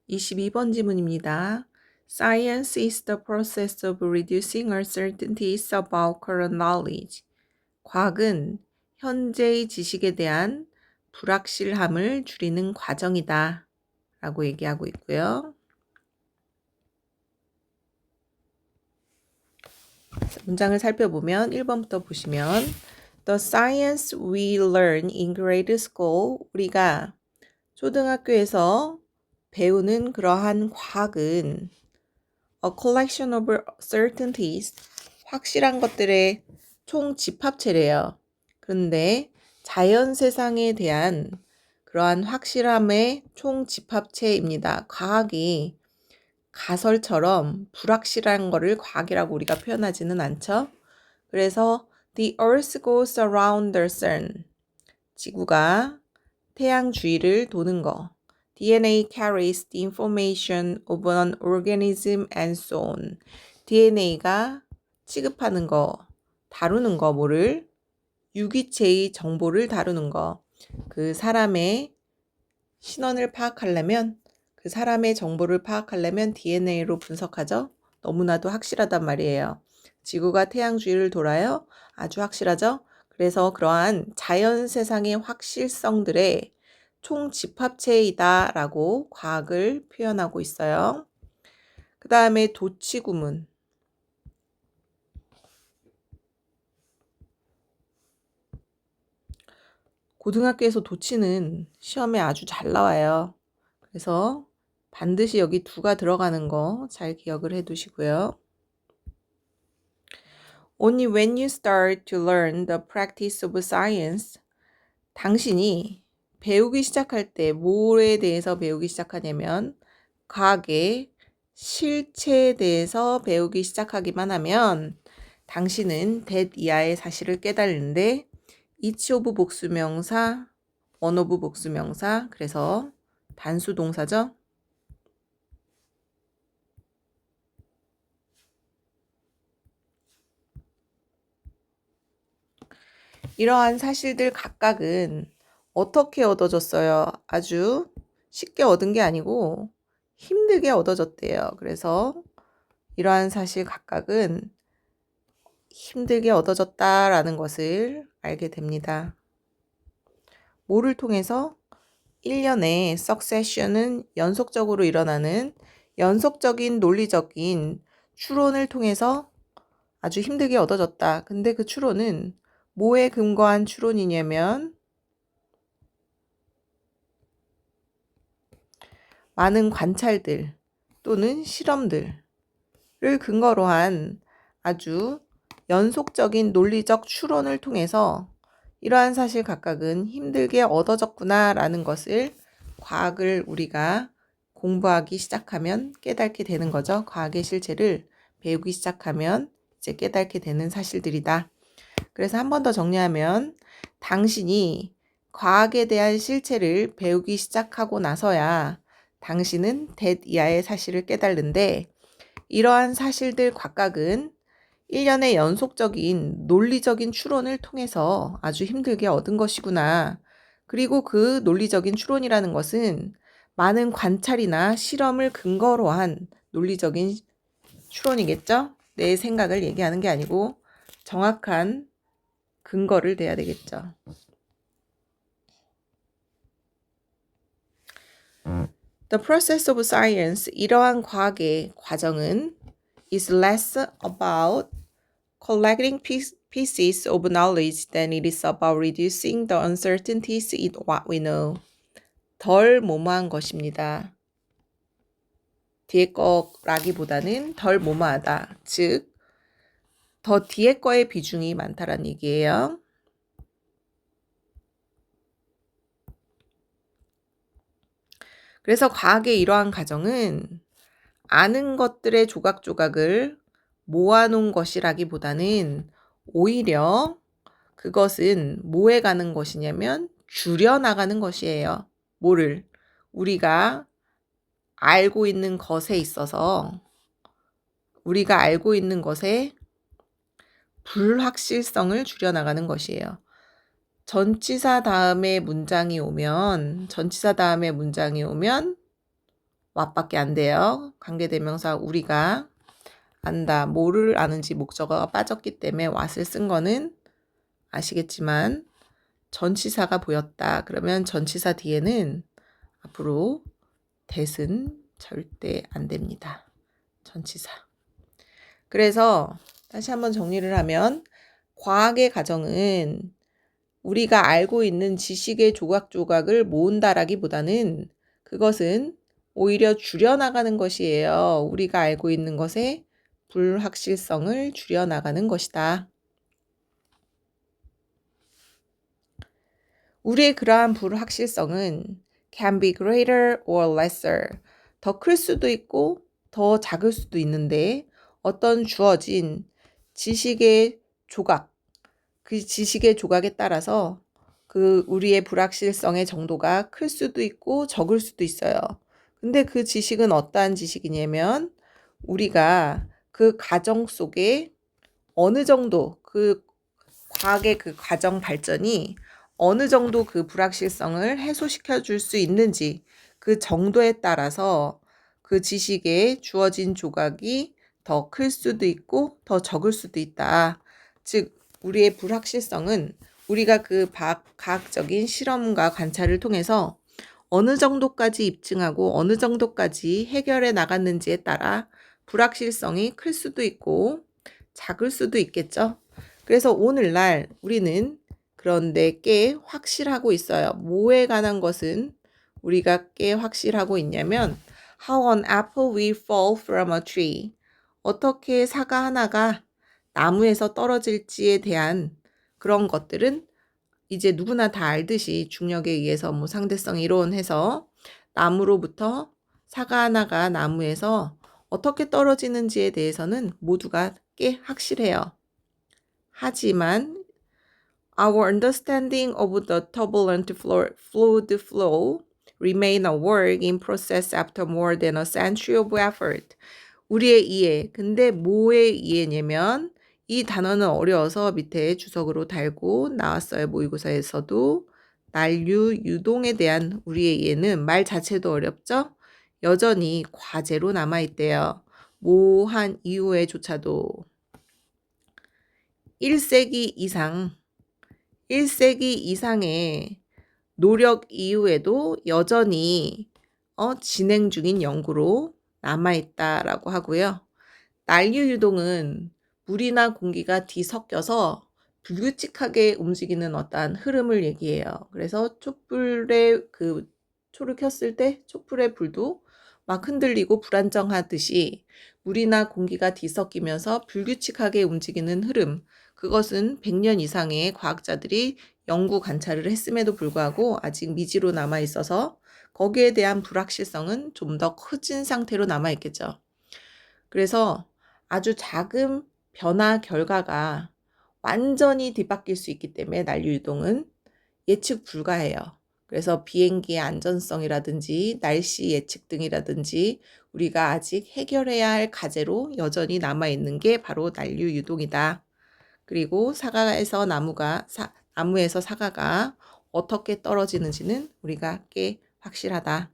(22번) 지문입니다. Science is the process of reducing uncertainties about current knowledge. 과학은 현재의 지식에 대한 불확실함을 줄이는 과정이다 라고 얘기하고 있고요. 문장을 살펴보면 1번부터 보시면 The science we learn in grade school, 우리가 초등학교에서 배우는 그러한 과학은 a collection of certainties, 확실한 것들의 총 집합체래요. 그런데 자연 세상에 대한 그러한 확실함의 총 집합체입니다. 과학이 가설처럼 불확실한 거를 과학이라고 우리가 표현하지는 않죠. 그래서 the earth goes around the sun, 지구가 태양 주위를 도는 거. DNA carries the information of an organism and so on. DNA가 취급하는 거, 다루는 거, 뭐를? 유기체의 정보를 다루는 거. 그 사람의 신원을 파악하려면, 그 사람의 정보를 파악하려면 DNA로 분석하죠. 너무나도 확실하단 말이에요. 지구가 태양 주위를 돌아요. 아주 확실하죠. 그래서 그러한 자연 세상의 확실성들의 총 집합체이다 라고 과학을 표현하고 있어요. 그 다음에 도치구문. 고등학교에서 도치는 시험에 아주 잘 나와요. 그래서 반드시 여기 두가 들어가는 거 잘 기억을 해 두시고요. Only when you start to learn the practice of science, 당신이 배우기 시작할 때 뭐에 대해서 배우기 시작하냐면 과학의 실체에 대해서 배우기 시작하기만 하면 당신은 that 이하의 사실을 깨달는데 each of 복수명사, one of 복수명사, 그래서 단수 동사죠. 이러한 사실들 각각은 어떻게 얻어졌어요? 아주 쉽게 얻은 게 아니고 힘들게 얻어졌대요. 그래서 이러한 사실 각각은 힘들게 얻어졌다라는 것을 알게 됩니다. 뭐를 통해서? 1년의 succession은 연속적으로 일어나는 연속적인 논리적인 추론을 통해서 아주 힘들게 얻어졌다. 근데 그 추론은 뭐에 근거한 추론이냐면 많은 관찰들 또는 실험들을 근거로 한 아주 연속적인 논리적 추론을 통해서 이러한 사실 각각은 힘들게 얻어졌구나 라는 것을 과학을 우리가 공부하기 시작하면 깨닫게 되는 거죠. 과학의 실체를 배우기 시작하면 이제 깨닫게 되는 사실들이다. 그래서 한 번 더 정리하면 당신이 과학에 대한 실체를 배우기 시작하고 나서야 당신은 that 이하의 사실을 깨달는데 이러한 사실들 각각은 1년의 연속적인 논리적인 추론을 통해서 아주 힘들게 얻은 것이구나. 그리고 그 논리적인 추론이라는 것은 많은 관찰이나 실험을 근거로 한 논리적인 추론이겠죠? 내 생각을 얘기하는 게 아니고 정확한 근거를 대야 되겠죠. The process of science, 이러한 과학의 과정은 is less about collecting pieces of knowledge than it is about reducing the uncertainties in what we know. 덜 뭐뭐한 것입니다. 뒤에 거라기보다는 덜 뭐뭐하다. 즉, 더 뒤에 거의 비중이 많다라는 얘기예요. 그래서 과학의 이러한 과정은 아는 것들의 조각조각을 모아놓은 것이라기보다는 오히려 그것은 뭐에 가는 것이냐면 줄여나가는 것이에요. 뭐를? 우리가 알고 있는 것에 있어서 우리가 알고 있는 것의 불확실성을 줄여나가는 것이에요. 전치사 다음에 문장이 오면 what밖에 안 돼요. 관계대명사 우리가 안다. 뭐를 아는지 목적어가 빠졌기 때문에 what을 쓴 거는 아시겠지만 전치사가 보였다. 그러면 전치사 뒤에는 앞으로 that은 절대 안 됩니다. 전치사. 그래서 다시 한번 정리를 하면 과학의 가정은 우리가 알고 있는 지식의 조각조각을 모은다라기보다는 그것은 오히려 줄여나가는 것이에요. 우리가 알고 있는 것의 불확실성을 줄여나가는 것이다. 우리의 그러한 불확실성은 can be greater or lesser. 더 클 수도 있고 더 작을 수도 있는데 어떤 주어진 지식의 조각, 그 지식의 조각에 따라서 그 우리의 불확실성의 정도가 클 수도 있고 적을 수도 있어요. 근데 그 지식은 어떠한 지식이냐면 우리가 그 과정 속에 어느 정도 그 과학의 그 과정 발전이 어느 정도 그 불확실성을 해소시켜 줄 수 있는지 그 정도에 따라서 그 지식에 주어진 조각이 더 클 수도 있고 더 적을 수도 있다. 즉 우리의 불확실성은 우리가 그 과학적인 실험과 관찰을 통해서 어느 정도까지 입증하고 어느 정도까지 해결해 나갔는지에 따라 불확실성이 클 수도 있고 작을 수도 있겠죠. 그래서 오늘날 우리는 그런데 꽤 확실하고 있어요. 뭐에 관한 것은 우리가 꽤 확실하고 있냐면 How an apple will fall from a tree. 어떻게 사과 하나가 나무에서 떨어질지에 대한 그런 것들은 이제 누구나 다 알듯이 중력에 의해서 뭐 상대성 이론해서 나무로부터 사과 하나가 나무에서 어떻게 떨어지는지에 대해서는 모두가 꽤 확실해요. 하지만 our understanding of the turbulent fluid flow remain a work in process after more than a century of effort. 우리의 이해. 근데 뭐의 이해냐면 이 단어는 어려워서 밑에 주석으로 달고 나왔어요. 모의고사에서도. 난류 유동에 대한 우리의 이해는 말 자체도 어렵죠? 여전히 과제로 남아있대요. 모호한 이후에조차도 1세기 이상의 노력 이후에도 여전히 진행 중인 연구로 남아있다라고 하고요. 난류 유동은 물이나 공기가 뒤섞여서 불규칙하게 움직이는 어떠한 흐름을 얘기해요. 그래서 촛불에 초를 켰을 때 촛불의 불도 막 흔들리고 불안정하듯이 물이나 공기가 뒤섞이면서 불규칙하게 움직이는 흐름, 그것은 100년 이상의 과학자들이 연구 관찰을 했음에도 불구하고 아직 미지로 남아있어서 거기에 대한 불확실성은 좀 더 커진 상태로 남아있겠죠. 그래서 아주 작은 변화 결과가 완전히 뒤바뀔 수 있기 때문에 난류 유동은 예측 불가해요. 그래서 비행기의 안전성이라든지 날씨 예측 등이라든지 우리가 아직 해결해야 할 과제로 여전히 남아있는 게 바로 난류 유동이다. 그리고 나무에서 사과가 어떻게 떨어지는지는 우리가 꽤 확실하다.